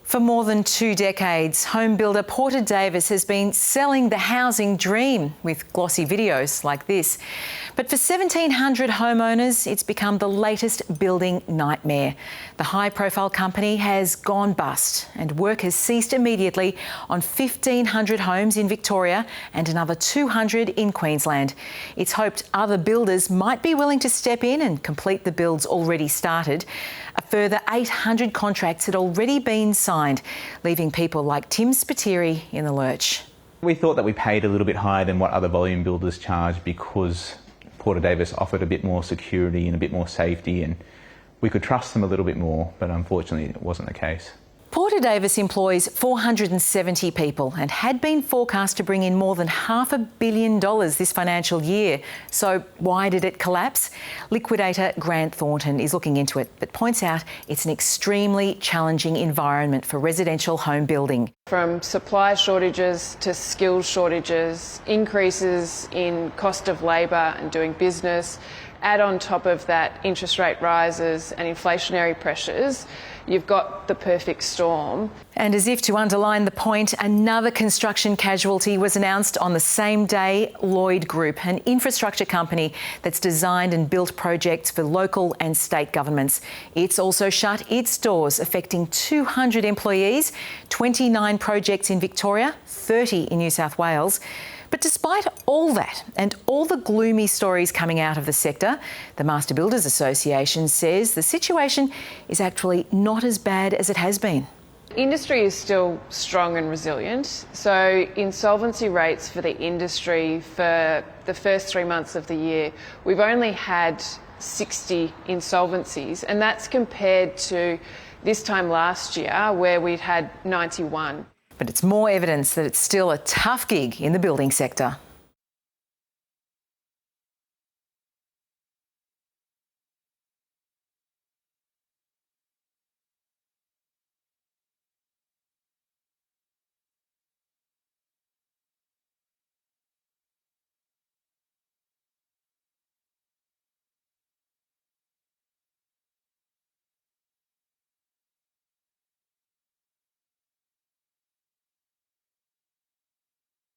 For more than 2 decades, home builder Porter Davis has been selling the housing dream with glossy videos like this. But for 1,700 homeowners, it's become the latest building nightmare. The high-profile company has gone bust and work has ceased immediately on 1,500 homes in Victoria and another 200 in Queensland. It's hoped other builders might be willing to step in and complete the builds already started. A further 800 contracts had already been signed, leaving people like Tim Spiteri in the lurch. We thought that we paid a little bit higher than what other volume builders charge because Porter Davis offered a bit more security and a bit more safety, and we could trust them a little bit more, but unfortunately it wasn't the case. Porter Davis employs 470 people and had been forecast to bring in more than $500 million this financial year. So why did it collapse? Liquidator Grant Thornton is looking into it, but points out it's an extremely challenging environment for residential home building. From supply shortages to skills shortages, increases in cost of labour and doing business, add on top of that interest rate rises and inflationary pressures, you've got the perfect storm. And as if to underline the point, another construction casualty was announced on the same day. Lloyd Group, an infrastructure company that's designed and built projects for local and state governments. It's also shut its doors, affecting 200 employees, 29 projects in Victoria, 30 in New South Wales. But despite all that and all the gloomy stories coming out of the sector, the Master Builders Association says the situation is actually not as bad as it has been. Industry is still strong and resilient. So insolvency rates for the industry for the first 3 months of the year, we've only had 60 insolvencies, and that's compared to this time last year where we'd had 91. But it's more evidence that it's still a tough gig in the building sector.